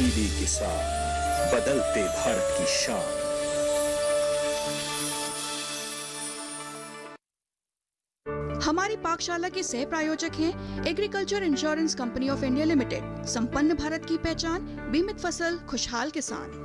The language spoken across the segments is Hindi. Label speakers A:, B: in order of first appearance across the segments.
A: तब्दीली के साथ बदलते भारत की शान।
B: हमारी पाकशाला के सह प्रायोजक हैं agriculture insurance company of India limited. संपन्न भारत की पहचान, बीमित फसल, खुशहाल किसान।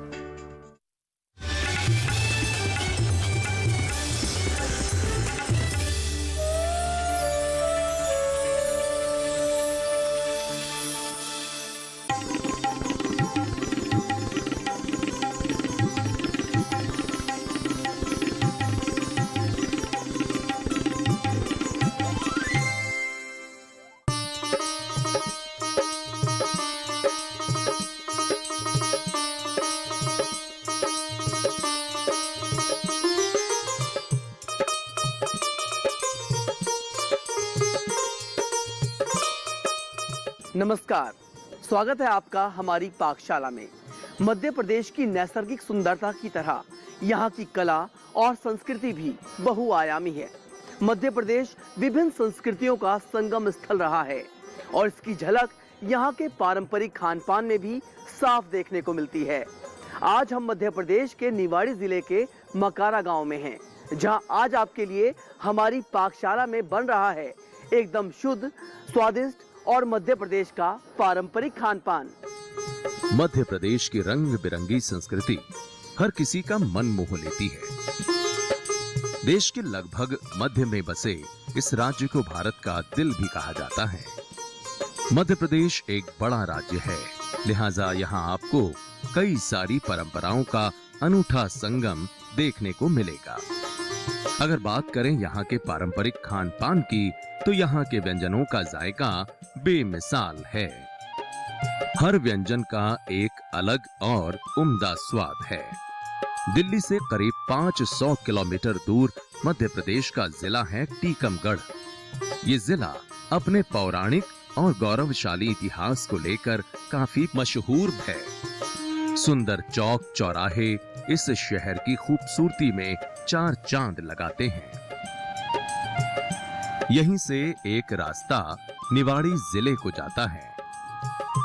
C: नमस्कार, स्वागत है आपका हमारी पाकशाला में। मध्य प्रदेश की नैसर्गिक सुंदरता की तरह यहाँ की कला और संस्कृति भी बहुआयामी है। मध्य प्रदेश विभिन्न संस्कृतियों का संगम स्थल रहा है और इसकी झलक यहाँ के पारंपरिक खान पान में भी साफ देखने को मिलती है। आज हम मध्य प्रदेश के निवाड़ी जिले के मकारा गांव में हैं, जहां आज आपके लिए हमारी पाकशाला में बन रहा है एकदम शुद्ध, स्वादिष्ट और मध्य प्रदेश का पारंपरिक खान पान।
D: मध्य प्रदेश की रंग बिरंगी संस्कृति हर किसी का मन मोह लेती है। देश के लगभग मध्य में बसे इस राज्य को भारत का दिल भी कहा जाता है। मध्य प्रदेश एक बड़ा राज्य है, लिहाजा यहाँ आपको कई सारी परंपराओं का अनूठा संगम देखने को मिलेगा। अगर बात करें यहाँ के पारंपरिक खान पान की, तो यहाँ के व्यंजनों का जायका बेमिसाल है। हर व्यंजन का एक अलग और उम्दा स्वाद है। दिल्ली से करीब 500 किलोमीटर दूर मध्य प्रदेश का जिला है टीकमगढ़। ये जिला अपने पौराणिक और गौरवशाली इतिहास को लेकर काफी मशहूर है। सुंदर चौक चौराहे इस शहर की खूबसूरती में चार चांद लगाते हैं। यहीं से एक रास्ता निवाड़ी जिले को जाता है।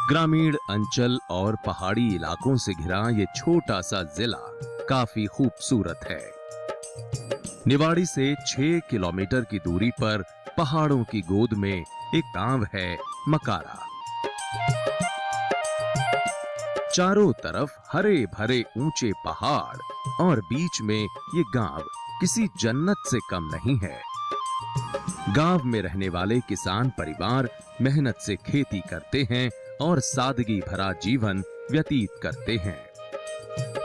D: ग्रामीण अंचल और पहाड़ी इलाकों से घिरा ये छोटा सा जिला काफी खूबसूरत है। निवाड़ी से 6 किलोमीटर की दूरी पर पहाड़ों की गोद में एक गांव है मकारा। चारों तरफ हरे भरे ऊंचे पहाड़ और बीच में ये गांव किसी जन्नत से कम नहीं है। गांव में रहने वाले किसान परिवार मेहनत से खेती करते हैं और सादगी भरा जीवन व्यतीत करते हैं।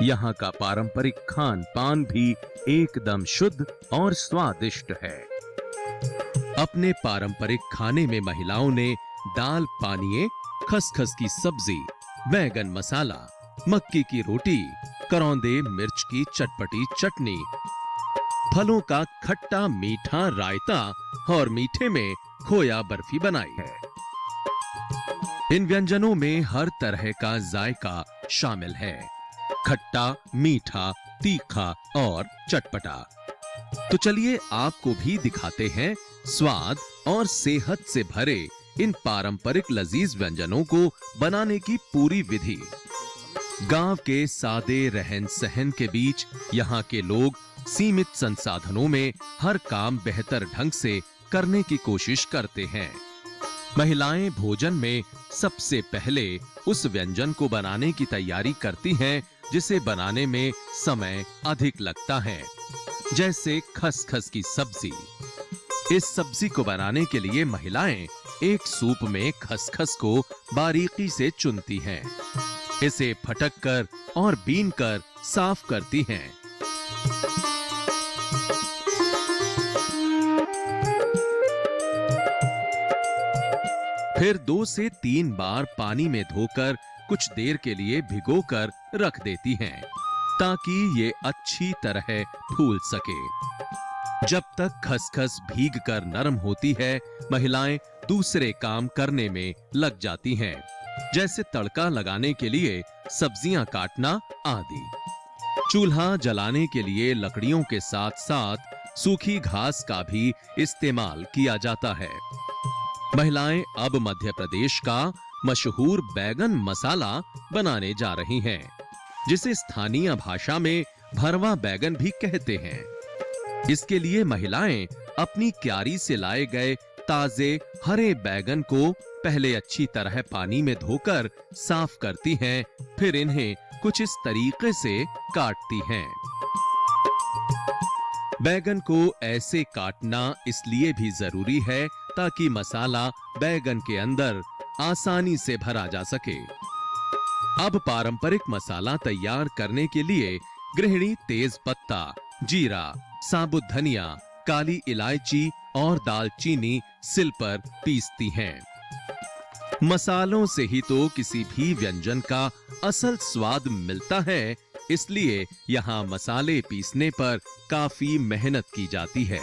D: यहाँ का पारंपरिक खान पान भी एकदम शुद्ध और स्वादिष्ट है। अपने पारंपरिक खाने में महिलाओं ने दाल पानिये, खसखस की सब्जी, बैंगन मसाला, मक्की की रोटी, करौंदे मिर्च की चटपटी चटनी, फलों का खट्टा मीठा रायता और मीठे में खोया बर्फी बनाई है। इन व्यंजनों में हर तरह का जायका शामिल है, खट्टा, मीठा, तीखा और चटपटा। तो चलिए आपको भी दिखाते हैं स्वाद और सेहत से भरे इन पारंपरिक लजीज व्यंजनों को बनाने की पूरी विधि। गांव के सादे रहन सहन के बीच यहाँ के लोग सीमित संसाधनों में हर काम बेहतर ढंग से करने की कोशिश करते हैं। महिलाएं भोजन में सबसे पहले उस व्यंजन को बनाने की तैयारी करती हैं जिसे बनाने में समय अधिक लगता है, जैसे खसखस की सब्जी। इस सब्जी को बनाने के लिए महिलाएं एक सूप में खसखस को बारीकी से चुनती हैं, इसे फटक कर और बीन कर साफ करती हैं। फिर 2 से 3 बार पानी में धोकर कुछ देर के लिए भिगोकर रख देती हैं, ताकि ये अच्छी तरह फूल सके। जब तक खसखस भीगकर नरम होती है, महिलाएं दूसरे काम करने में लग जाती हैं, जैसे तड़का लगाने के लिए सब्जियां काटना आदि। चूल्हा जलाने के लिए लकड़ियों के साथ साथ सूखी घास का भी इस्तेमाल किया जाता है। महिलाएं अब मध्य प्रदेश का मशहूर बैगन मसाला बनाने जा रही हैं, जिसे स्थानीय भाषा में भरवा बैगन भी कहते हैं। इसके लिए महिलाएं अपनी क्यारी से लाए गए ताजे हरे बैगन को पहले अच्छी तरह पानी में धोकर साफ करती हैं, फिर इन्हें कुछ इस तरीके से काटती हैं। बैगन को ऐसे काटना इसलिए भी जरूरी है ताकि मसाला बैगन के अंदर आसानी से भरा जा सके। अब पारंपरिक मसाला तैयार करने के लिए गृहिणी तेज पत्ता, जीरा, साबुत धनिया, काली इलायची और दालचीनी सिल पर पीसती हैं। मसालों से ही तो किसी भी व्यंजन का असल स्वाद मिलता है, इसलिए यहाँ मसाले पीसने पर काफी मेहनत की जाती है।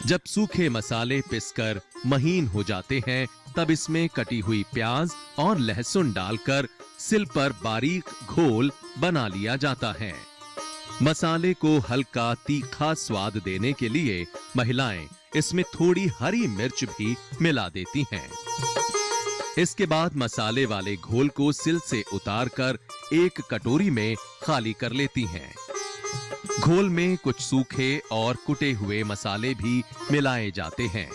D: जब सूखे मसाले पिसकर महीन हो जाते हैं, तब इसमें कटी हुई प्याज और लहसुन डालकर सिल पर बारीक घोल बना लिया जाता है। मसाले को हल्का तीखा स्वाद देने के लिए महिलाएं इसमें थोड़ी हरी मिर्च भी मिला देती हैं। इसके बाद मसाले वाले घोल को सिल से उतारकर एक कटोरी में खाली कर लेती हैं। घोल में कुछ सूखे और कुटे हुए मसाले भी मिलाए जाते हैं,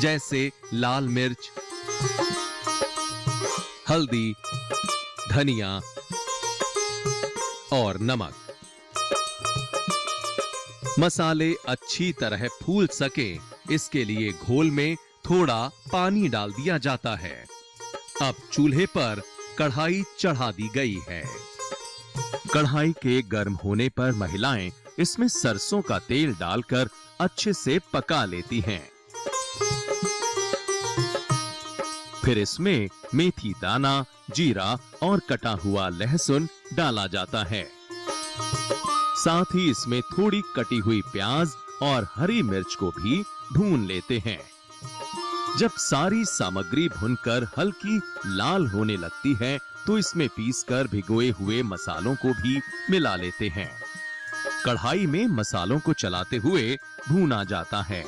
D: जैसे लाल मिर्च, हल्दी, धनिया और नमक। मसाले अच्छी तरह फूल सके, इसके लिए घोल में थोड़ा पानी डाल दिया जाता है। अब चूल्हे पर कढ़ाई चढ़ा दी गई है। कढ़ाई के गर्म होने पर महिलाएं इसमें सरसों का तेल डालकर अच्छे से पका लेती हैं। फिर इसमें मेथी दाना, जीरा और कटा हुआ लहसुन डाला जाता है। साथ ही इसमें थोड़ी कटी हुई प्याज और हरी मिर्च को भी भून लेते हैं। जब सारी सामग्री भुनकर हल्की लाल होने लगती है, तो इसमें पीसकर भिगोए हुए मसालों को भी मिला लेते हैं। कढ़ाई में मसालों को चलाते हुए भूना जाता है।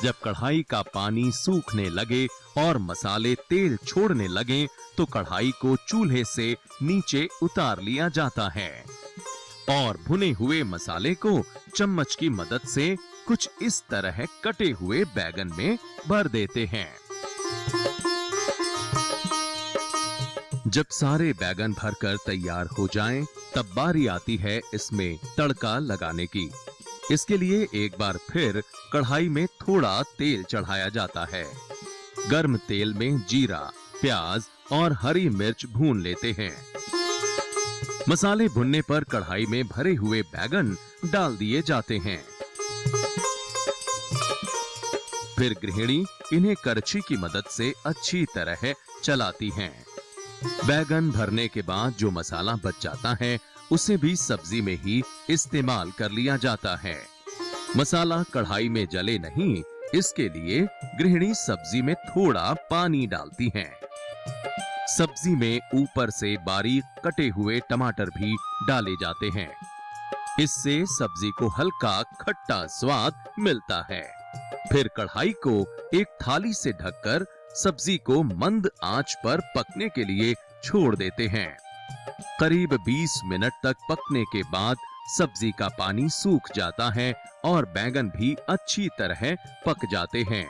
D: जब कढ़ाई का पानी सूखने लगे और मसाले तेल छोड़ने लगे, तो कढ़ाई को चूल्हे से नीचे उतार लिया जाता है और भुने हुए मसाले को चम्मच की मदद से कुछ इस तरह कटे हुए बैगन में भर देते हैं। जब सारे बैगन भरकर तैयार हो जाएं, तब बारी आती है इसमें तड़का लगाने की। इसके लिए एक बार फिर कढ़ाई में थोड़ा तेल चढ़ाया जाता है। गर्म तेल में जीरा, प्याज और हरी मिर्च भून लेते हैं। मसाले भुनने पर कढ़ाई में भरे हुए बैगन डाल दिए जाते हैं। फिर गृहिणी इन्हें करछी की मदद से अच्छी तरह चलाती हैं। बैगन भरने के बाद जो मसाला बच जाता है, उसे भी सब्जी में ही इस्तेमाल कर लिया जाता है। मसाला कढ़ाई में जले नहीं, इसके लिए गृहिणी सब्जी में थोड़ा पानी डालती हैं। सब्जी में ऊपर से बारीक कटे हुए टमाटर भी डाले जाते हैं। इससे सब्जी को हल्का खट्टा स्वाद मिलता है। फिर कढ़ाई को एक थाली से ढककर सब्जी को मंद आंच पर पकने के लिए छोड़ देते हैं। करीब 20 मिनट तक पकने के बाद सब्जी का पानी सूख जाता है और बैंगन भी अच्छी तरह पक जाते हैं।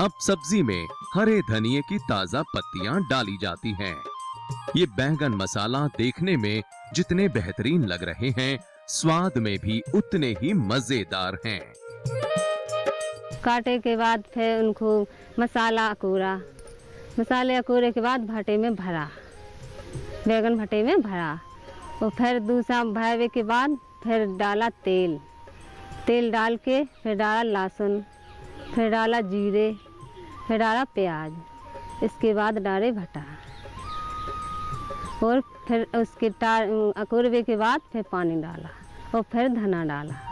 D: अब सब्जी में हरे धनिये की ताजा पत्तियां डाली जाती हैं। ये बैंगन मसाला देखने में जितने बेहतरीन लग रहे हैं, स्वाद में भी उतने ही मजेदार हैं।
E: काटे के बाद फिर उनको मसाला अकूरा, मसाले अकूरे के बाद भटे में भरा, बैगन भटे में भरा। और फिर दूसरा भरने के बाद फिर डाला तेल, तेल डाल के फिर डाला लहसुन, फिर डाला जीरे, फिर डाला प्याज, इसके बाद डाले भटा और फिर उसके अकूरवे के बाद फिर पानी डाला और फिर धना डाला।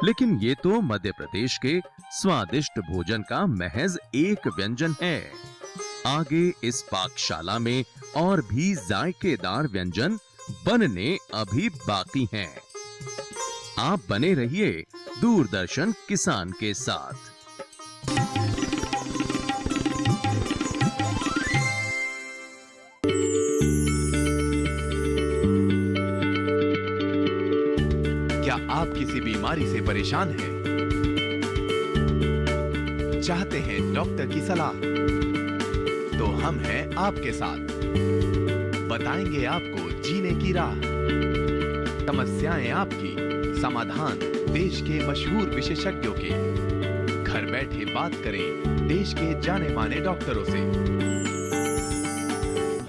D: लेकिन ये तो मध्य प्रदेश के स्वादिष्ट भोजन का महज एक व्यंजन है। आगे इस पाकशाला में और भी जायकेदार व्यंजन बनने अभी बाकी हैं। आप बने रहिए दूरदर्शन किसान के साथ।
F: आप किसी बीमारी से परेशान हैं? चाहते हैं डॉक्टर की सलाह? तो हम हैं आपके साथ। बताएंगे आपको जीने की राह। समस्याएं आपकी, समाधान देश के मशहूर विशेषज्ञों के। घर बैठे बात करें देश के जाने माने डॉक्टरों से।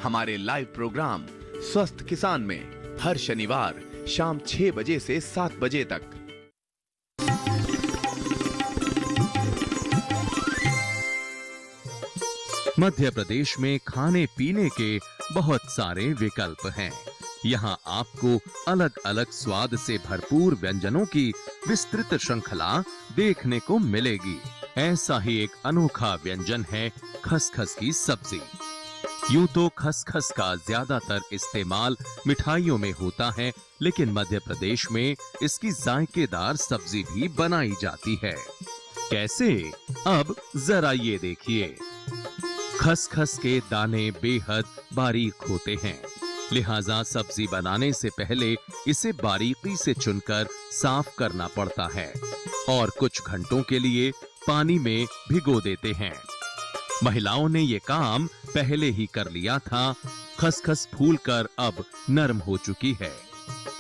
F: हमारे लाइव प्रोग्राम स्वस्थ किसान में हर शनिवार शाम 6 बजे से 7 बजे तक।
D: मध्य प्रदेश में खाने पीने के बहुत सारे विकल्प हैं। यहाँ आपको अलग अलग स्वाद से भरपूर व्यंजनों की विस्तृत श्रृंखला देखने को मिलेगी। ऐसा ही एक अनोखा व्यंजन है खसखस की सब्जी। यूं तो खसखस का ज्यादातर इस्तेमाल मिठाइयों में होता है, लेकिन मध्य प्रदेश में इसकी जायकेदार सब्जी भी बनाई जाती है। कैसे? अब जरा ये देखिए। खसखस के दाने बेहद बारीक होते हैं, लिहाजा सब्जी बनाने से पहले इसे बारीकी से चुनकर साफ करना पड़ता है और कुछ घंटों के लिए पानी में भिगो देते हैं। महिलाओं ने ये काम पहले ही कर लिया था। खसखस फूलकर अब नरम हो चुकी है।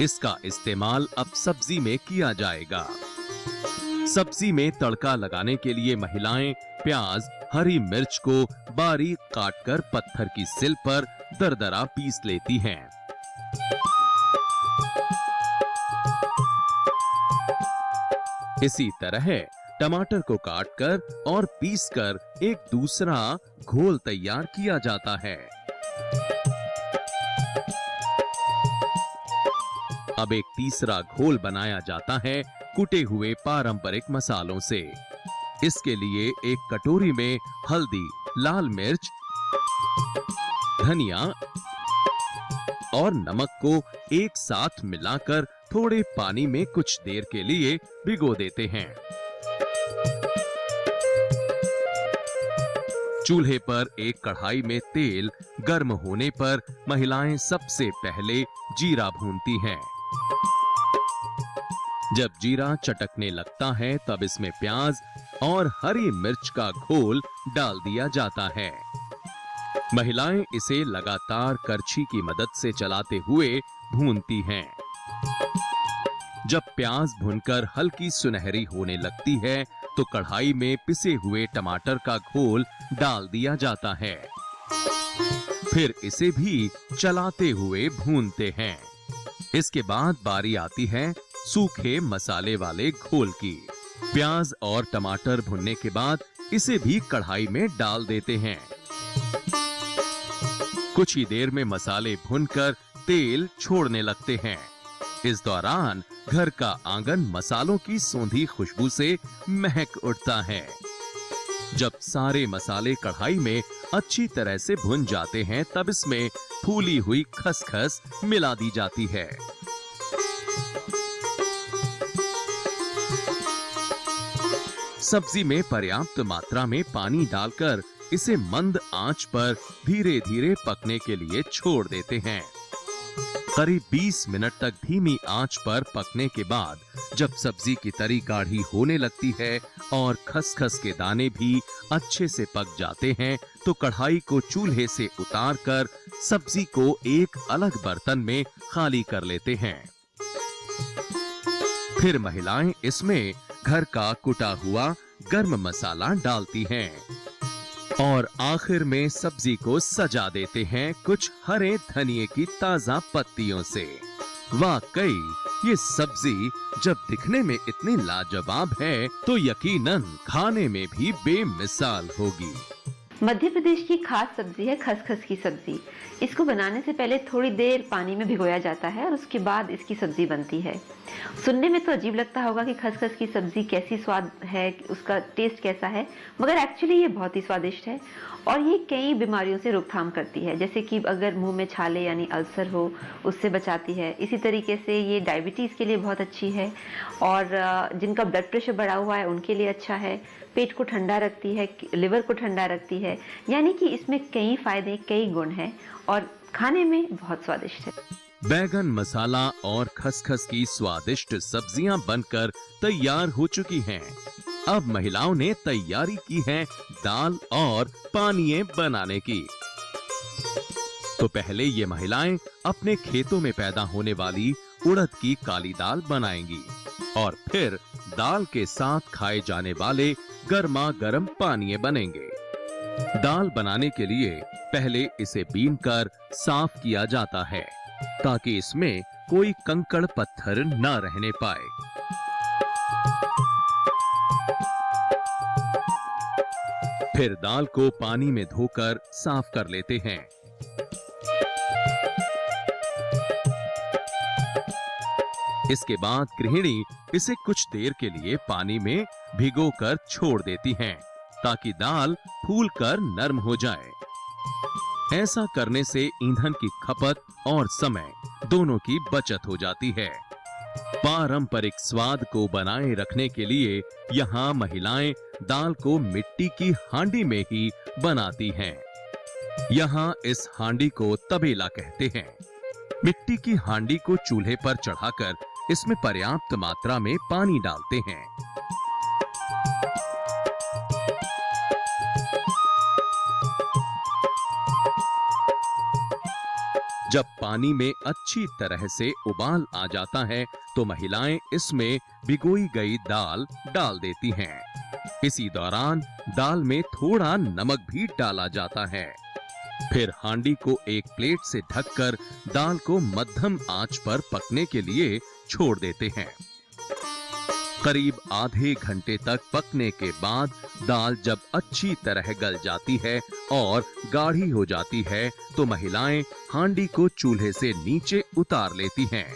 D: इसका इस्तेमाल अब सब्जी में किया जाएगा। सब्जी में तड़का लगाने के लिए महिलाएं प्याज, हरी मिर्च को बारीक काटकर पत्थर की सिल पर दरदरा पीस लेती हैं। इसी तरह टमाटर को काटकर और पीसकर एक दूसरा घोल तैयार किया जाता है। अब एक तीसरा घोल बनाया जाता है कुटे हुए पारंपरिक मसालों से। इसके लिए एक कटोरी में हल्दी, लाल मिर्च, धनिया और नमक को एक साथ मिलाकर थोड़े पानी में कुछ देर के लिए भिगो देते हैं। चूल्हे पर एक कढ़ाई में तेल गर्म होने पर महिलाएं सबसे पहले जीरा भूनती हैं। जब जीरा चटकने लगता है तब इसमें प्याज और हरी मिर्च का घोल डाल दिया जाता है। महिलाएं इसे लगातार करछी की मदद से चलाते हुए भूनती हैं। जब प्याज भुनकर हल्की सुनहरी होने लगती है तो कढ़ाई में पिसे हुए टमाटर का घोल डाल दिया जाता है। फिर इसे भी चलाते हुए भूनते हैं। इसके बाद बारी आती है सूखे मसाले वाले घोल की। प्याज और टमाटर भुनने के बाद इसे भी कढ़ाई में डाल देते हैं। कुछ ही देर में मसाले भुनकर तेल छोड़ने लगते हैं। इस दौरान घर का आंगन मसालों की सौंधी खुशबू से महक उठता है। जब सारे मसाले कढ़ाई में अच्छी तरह से भुन जाते हैं तब इसमें फूली हुई खसखस मिला दी जाती है। सब्जी में पर्याप्त मात्रा में पानी डालकर इसे मंद आंच पर धीरे धीरे पकने के लिए छोड़ देते हैं। करीब 20 मिनट तक धीमी आंच पर पकने के बाद जब सब्जी की तरी गाढ़ी होने लगती है और खसखस के दाने भी अच्छे से पक जाते हैं तो कढ़ाई को चूल्हे से उतारकर सब्जी को एक अलग बर्तन में खाली कर लेते हैं। फिर महिलाएं इसमें घर का कुटा हुआ गर्म मसाला डालती हैं और आखिर में सब्जी को सजा देते हैं कुछ हरे धनिए की ताजा पत्तियों से। वाकई ये सब्जी जब दिखने में इतनी लाजवाब है तो यकीनन खाने में भी बेमिसाल होगी।
G: मध्य प्रदेश की खास सब्जी है खसखस की सब्जी। इसको बनाने से पहले थोड़ी देर पानी में भिगोया जाता है और उसके बाद इसकी सब्जी बनती है। सुनने में तो अजीब लगता होगा कि खसखस की सब्जी कैसी स्वाद है, उसका टेस्ट कैसा है, मगर एक्चुअली ये बहुत ही स्वादिष्ट है और ये कई बीमारियों से रोकथाम करती है। जैसे कि अगर मुंह में छाले यानी अल्सर हो उससे बचाती है। इसी तरीके से ये डायबिटीज़ के लिए बहुत अच्छी है और जिनका ब्लड प्रेशर बढ़ा हुआ है उनके लिए अच्छा है। पेट को ठंडा रखती है, लिवर को ठंडा रखती है, यानी कि इसमें कई फायदे, कई गुण हैं और खाने में बहुत स्वादिष्ट है।
D: बैगन मसाला और खसखस की स्वादिष्ट सब्जियां बनकर तैयार हो चुकी हैं। अब महिलाओं ने तैयारी की है दाल और पानीय बनाने की। तो पहले ये महिलाएं अपने खेतों में पैदा होने वाली उड़द की काली दाल बनाएंगी और फिर दाल के साथ खाए जाने वाले गर्मा गर्म पानीय बनेंगे। दाल बनाने के लिए पहले इसे बीनकर साफ किया जाता है ताकि इसमें कोई कंकड़ पत्थर न रहने पाए। फिर दाल को पानी में धोकर साफ कर लेते हैं। इसके बाद गृहिणी इसे कुछ देर के लिए पानी में भिगोकर छोड़ देती हैं ताकि दाल फूलकर नरम हो जाए। ऐसा करने से ईंधन की खपत और समय दोनों की बचत हो जाती है। पारंपरिक स्वाद को बनाए रखने के लिए यहाँ महिलाएं दाल को मिट्टी की हांडी में ही बनाती हैं। यहाँ इस हांडी को तबेला कहते हैं। मिट्टी की हांडी को चूल्हे पर चढ़ाकर इसमें पर्याप्त मात्रा में पानी डालते हैं। जब पानी में अच्छी तरह से उबाल आ जाता है तो महिलाएं इसमें भिगोई गई दाल डाल देती हैं। इसी दौरान दाल में थोड़ा नमक भी डाला जाता है। फिर हांडी को एक प्लेट से ढककर दाल को मध्यम आंच पर पकने के लिए छोड़ देते हैं। करीब आधे घंटे तक पकने के बाद दाल जब अच्छी तरह गल जाती है और गाढ़ी हो जाती है तो महिलाएं हांडी को चूल्हे से नीचे उतार लेती हैं।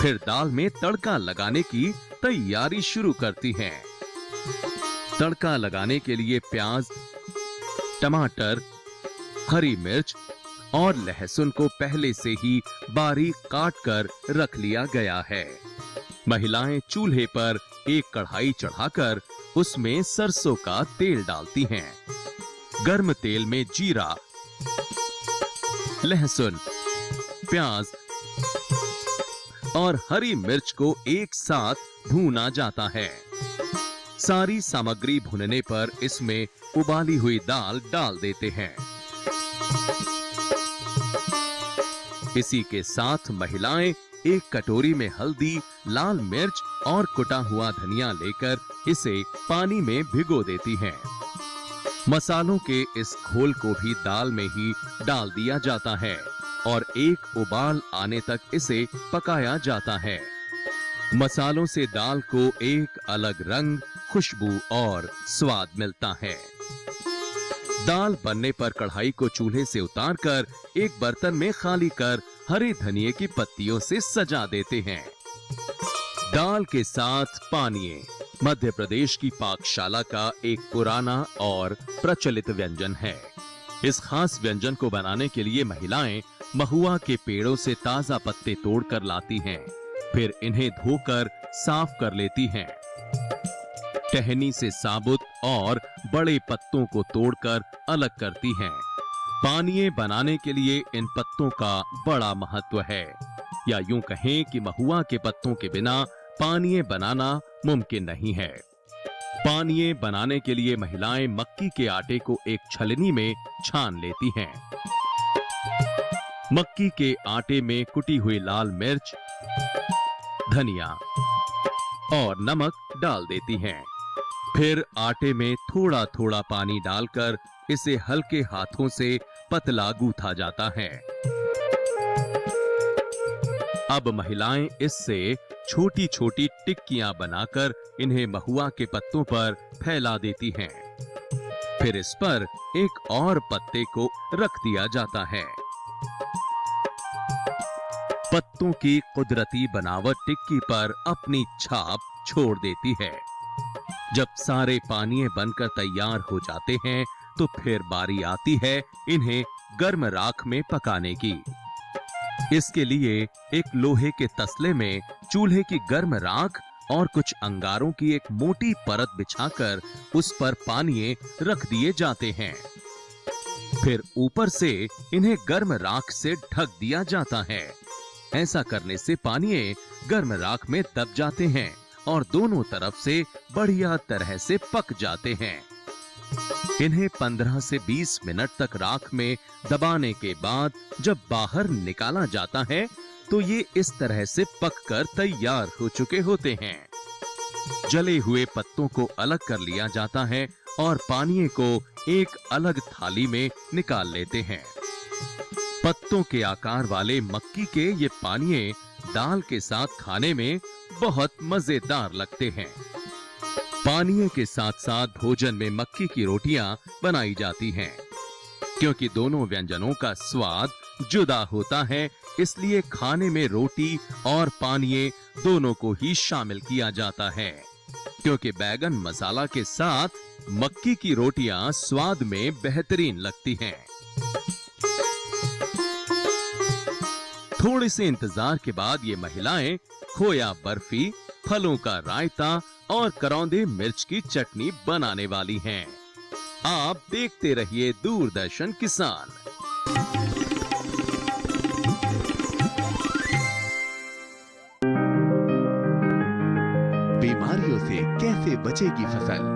D: फिर दाल में तड़का लगाने की तैयारी शुरू करती हैं। तड़का लगाने के लिए प्याज, टमाटर, हरी मिर्च और लहसुन को पहले से ही बारीक काट कर रख लिया गया है। महिलाएं चूल्हे पर एक कढ़ाई चढ़ाकर उसमें सरसों का तेल डालती हैं। गर्म तेल में जीरा, लहसुन, प्याज और हरी मिर्च को एक साथ भूना जाता है। सारी सामग्री भुनने पर इसमें उबाली हुई दाल डाल देते हैं। इसी के साथ महिलाएं एक कटोरी में हल्दी, लाल मिर्च और कुटा हुआ धनिया लेकर इसे पानी में भिगो देती हैं। मसालों के इस घोल को भी दाल में ही डाल दिया जाता है और एक उबाल आने तक इसे पकाया जाता है। मसालों से दाल को एक अलग रंग, खुशबू और स्वाद मिलता है। दाल बनने पर कढ़ाई को चूल्हे से उतारकर एक बर्तन में खाली कर हरे धनिये की पत्तियों से सजा देते हैं। दाल के साथ पानीय मध्य प्रदेश की पाकशाला का एक पुराना और प्रचलित व्यंजन है। इस खास व्यंजन को बनाने के लिए महिलाएं महुआ के पेड़ों से ताजा पत्ते तोड़कर लाती हैं, फिर इन्हें धोकर साफ कर लेती हैं। टहनी से साबुत और बड़े पत्तों को तोड़कर अलग करती हैं। पानीय बनाने के लिए इन पत्तों का बड़ा महत्व है, या यूं कहें कि महुआ के पत्तों के बिना पानीय बनाना मुमकिन नहीं है। पानीय बनाने के लिए महिलाएं मक्की के आटे को एक छलनी में छान लेती हैं। मक्की के आटे में कुटी हुई लाल मिर्च, धनिया और नमक डाल देती हैं। फिर आटे में थोड़ा थोड़ा पानी डालकर इसे हल्के हाथों से पतला गूंथा जाता है। अब महिलाएं इससे छोटी छोटी टिक्कियां बनाकर इन्हें महुआ के पत्तों पर फैला देती हैं। फिर इस पर एक और पत्ते को रख दिया जाता है। पत्तों की कुदरती बनावट टिक्की पर अपनी छाप छोड़ देती है। जब सारे पानीय बनकर तैयार हो जाते हैं तो फिर बारी आती है इन्हें गर्म राख में पकाने की। इसके लिए एक लोहे के तसले में चूल्हे की गर्म राख और कुछ अंगारों की एक मोटी परत बिछाकर उस पर पानीय रख दिए जाते हैं। फिर ऊपर से इन्हें गर्म राख से ढक दिया जाता है। ऐसा करने से पानीय गर्म राख में दब जाते हैं और दोनों तरफ से बढ़िया तरह से पक जाते हैं। इन्हें 15 से 20 मिनट तक राख में दबाने के बाद जब बाहर निकाला जाता है तो ये इस तरह से पककर तैयार हो चुके होते हैं। जले हुए पत्तों को अलग कर लिया जाता है और पानीय को एक अलग थाली में निकाल लेते हैं। पत्तों के आकार वाले मक्की के ये पानीय दाल के साथ खाने में बहुत मजेदार लगते हैं। पानीय के साथ साथ भोजन में मक्की की रोटियां बनाई जाती हैं। क्योंकि दोनों व्यंजनों का स्वाद जुदा होता है, इसलिए खाने में रोटी और पानीय दोनों को ही शामिल किया जाता है। क्योंकि बैगन मसाला के साथ मक्की की रोटियां स्वाद में बेहतरीन लगती हैं। थोड़े से इंतजार के बाद ये महिलाएं खोया बर्फी, फलों का रायता और करौंदे मिर्च की चटनी बनाने वाली हैं। आप देखते रहिए दूरदर्शन किसान।
F: बीमारियों से कैसे बचेगी फसल?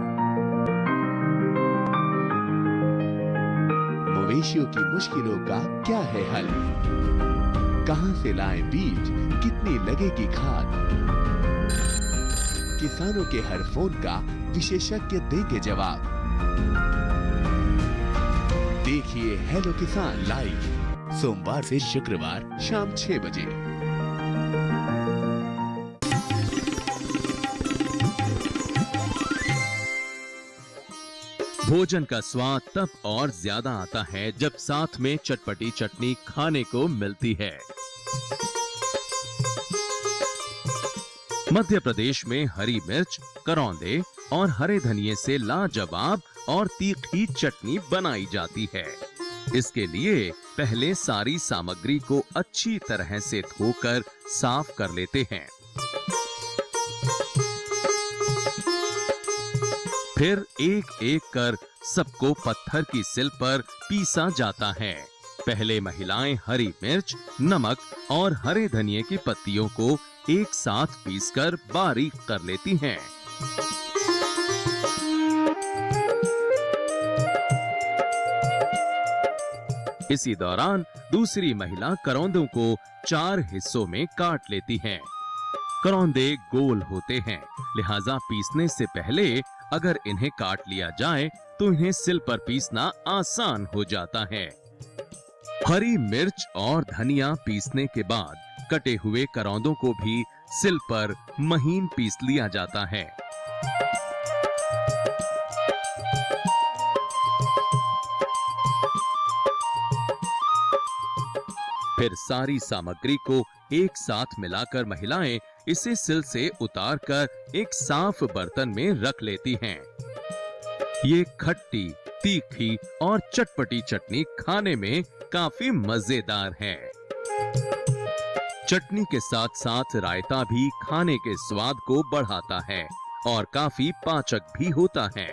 F: मवेशियों की मुश्किलों का क्या है हल? कहां से लाएं बीज, कितनी लगेगी खाद? किसानों के हर फोन का विशेषज्ञ देंगे जवाब। देखिए हेलो किसान लाइव सोमवार से शुक्रवार शाम 6 बजे।
D: भोजन का स्वाद तब और ज्यादा आता है जब साथ में चटपटी चटनी खाने को मिलती है। मध्य प्रदेश में हरी मिर्च, करौंदे और हरे धनिये से लाजवाब और तीखी चटनी बनाई जाती है। इसके लिए पहले सारी सामग्री को अच्छी तरह से धोकर साफ कर लेते हैं। फिर एक एक कर सबको पत्थर की सिल पर पीसा जाता है। पहले महिलाएं हरी मिर्च, नमक और हरे धनिये की पत्तियों को एक साथ पीसकर बारीक कर लेती हैं। इसी दौरान दूसरी महिला करौंदों को 4 हिस्सों में काट लेती है। करौंदे गोल होते हैं, लिहाजा पीसने से पहले अगर इन्हें काट लिया जाए तो इन्हें सिल पर पीसना आसान हो जाता है। हरी मिर्च और धनिया पीसने के बाद कटे हुए करौंदों को भी सिल पर महीन पीस लिया जाता है। फिर सारी सामग्री को एक साथ मिलाकर महिलाएं इसे सिल से उतारकर एक साफ बर्तन में रख लेती हैं। ये खट्टी, तीखी और चटपटी चटनी खाने में काफी मजेदार है। चटनी के साथ साथ रायता भी खाने के स्वाद को बढ़ाता है और काफी पाचक भी होता है।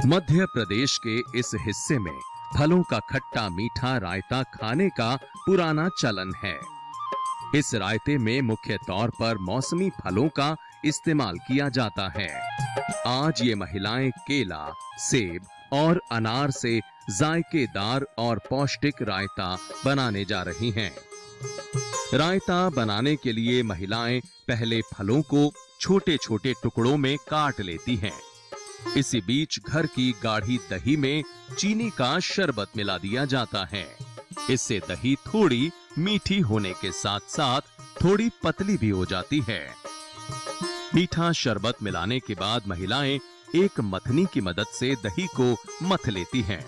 D: मध्य प्रदेश के इस हिस्से में फलों का खट्टा मीठा रायता खाने का पुराना चलन है। इस रायते में मुख्य तौर पर मौसमी फलों का इस्तेमाल किया जाता है। आज ये महिलाएं केला, सेब और अनार से जायकेदार और पौष्टिक रायता बनाने जा रही हैं। रायता बनाने के लिए महिलाएं पहले फलों को छोटे छोटे टुकड़ों में काट लेती हैं। इसी बीच घर की गाढ़ी दही में चीनी का शरबत मिला दिया जाता है। इससे दही थोड़ी मीठी होने के साथ साथ थोड़ी पतली भी हो जाती है। मीठा शरबत मिलाने के बाद महिलाएं एक मथनी की मदद से दही को मथ लेती हैं।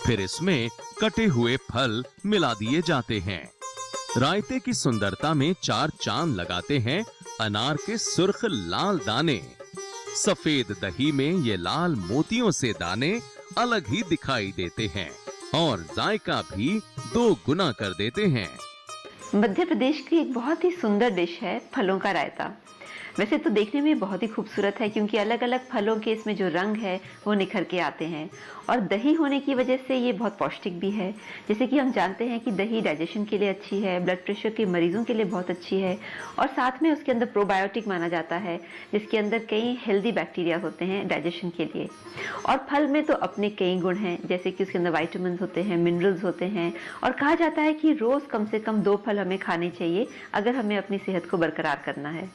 D: फिर इसमें कटे हुए फल मिला दिए जाते हैं। रायते की सुंदरता में 4 चांद लगाते हैं अनार के सुर्ख लाल दाने। सफेद दही में ये लाल मोतियों से दाने अलग ही दिखाई देते हैं और जायका भी 2 गुना कर देते हैं।
G: मध्य प्रदेश की एक बहुत ही सुंदर डिश है फलों का रायता। वैसे तो देखने में बहुत ही खूबसूरत है, क्योंकि अलग अलग फलों के इसमें जो रंग है वो निखर के आते हैं। और दही होने की वजह से ये बहुत पौष्टिक भी है। जैसे कि हम जानते हैं कि दही डाइजेशन के लिए अच्छी है, ब्लड प्रेशर के मरीजों के लिए बहुत अच्छी है, और साथ में उसके अंदर प्रोबायोटिक माना जाता है, जिसके अंदर कई हेल्दी बैक्टीरिया होते हैं डाइजेशन के लिए। और फल में तो अपने कई गुण हैं, जैसे कि उसके अंदर विटामिन होते हैं, मिनरल्स होते हैं, और कहा जाता है कि रोज कम से कम 2 फल हमें खाने चाहिए अगर हमें अपनी सेहत को बरकरार करना है।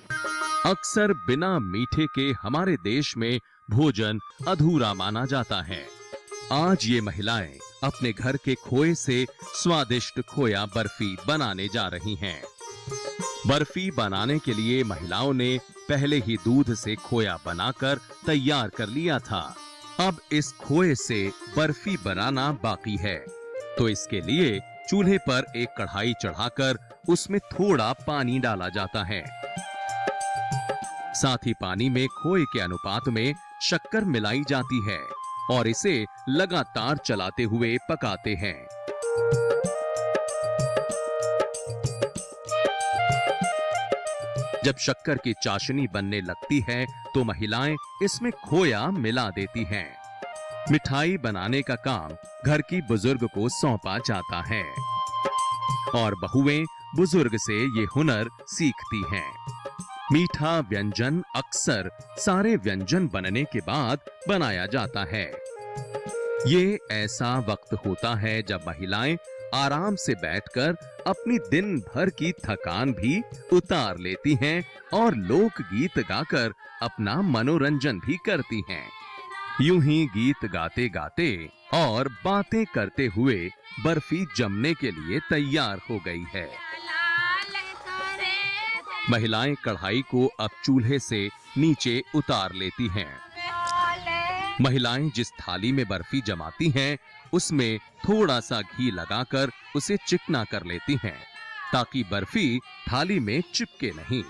D: अक्सर बिना मीठे के हमारे देश में भोजन अधूरा माना जाता है। आज ये महिलाएं अपने घर के खोए से स्वादिष्ट खोया बर्फी बनाने जा रही हैं। बर्फी बनाने के लिए महिलाओं ने पहले ही दूध से खोया बनाकर तैयार कर लिया था। अब इस खोए से बर्फी बनाना बाकी है, तो इसके लिए चूल्हे पर एक कढ़ाई चढ़ाकर उसमें थोड़ा पानी डाला जाता है। साथ ही पानी में खोए के अनुपात में शक्कर मिलाई जाती है और इसे लगातार चलाते हुए पकाते हैं। जब शक्कर की चाशनी बनने लगती है तो महिलाएं इसमें खोया मिला देती हैं। मिठाई बनाने का काम घर की बुजुर्ग को सौंपा जाता है और बहुएं बुजुर्ग से ये हुनर सीखती हैं। मीठा व्यंजन अक्सर सारे व्यंजन बनने के बाद बनाया जाता है। ये ऐसा वक्त होता है जब महिलाएं आराम से बैठकर अपनी दिन भर की थकान भी उतार लेती हैं और लोकगीत गाकर अपना मनोरंजन भी करती हैं। यूं ही गीत गाते गाते और बातें करते हुए बर्फी जमने के लिए तैयार हो गई है। महिलाएं कढ़ाई को अब चूल्हे से नीचे उतार लेती हैं। महिलाएं जिस थाली में बर्फी जमाती हैं, उसमें थोड़ा सा घी लगाकर उसे चिकना कर लेती हैं, ताकि बर्फी थाली में चिपके नहीं।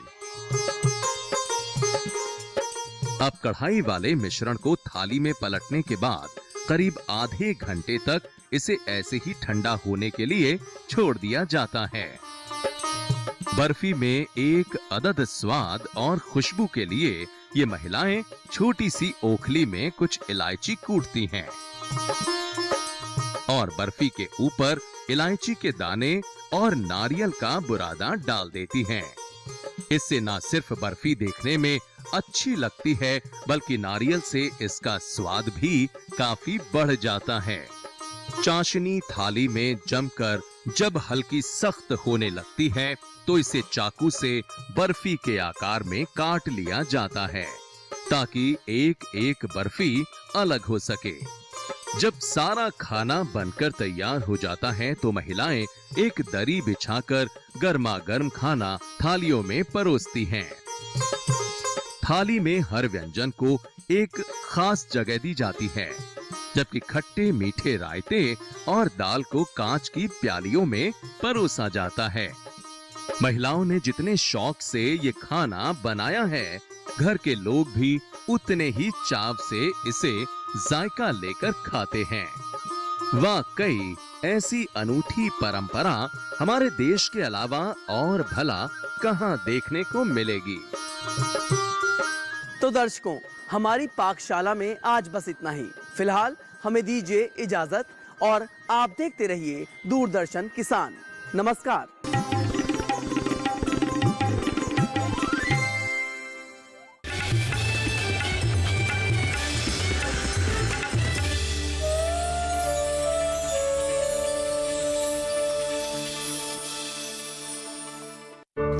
D: अब कढ़ाई वाले मिश्रण को थाली में पलटने के बाद करीब आधे घंटे तक इसे ऐसे ही ठंडा होने के लिए छोड़ दिया जाता है। बर्फी में एक अदद स्वाद और खुशबू के लिए ये महिलाएं छोटी सी ओखली में कुछ इलायची कूटती हैं और बर्फी के ऊपर इलायची के दाने और नारियल का बुरादा डाल देती हैं। इससे न सिर्फ बर्फी देखने में अच्छी लगती है, बल्कि नारियल से इसका स्वाद भी काफी बढ़ जाता है। चाशनी थाली में जमकर जब हल्की सख्त होने लगती है तो इसे चाकू से बर्फी के आकार में काट लिया जाता है, ताकि एक एक बर्फी अलग हो सके। जब सारा खाना बनकर तैयार हो जाता है तो महिलाएं एक दरी बिछाकर गर्मा गर्म खाना थालियों में परोसती हैं। थाली में हर व्यंजन को एक खास जगह दी जाती है, जबकि खट्टे मीठे रायते और दाल को कांच की प्यालियों में परोसा जाता है। महिलाओं ने जितने शौक से ये खाना बनाया है, घर के लोग भी उतने ही चाव से इसे जायका लेकर खाते हैं। वाकई ऐसी अनूठी परंपरा हमारे देश के अलावा और भला कहां देखने को मिलेगी।
C: तो दर्शकों, हमारी पाकशाला में आज बस इतना ही। फिलहाल हमें दीजिए इजाजत और आप देखते रहिए दूरदर्शन किसान। नमस्कार।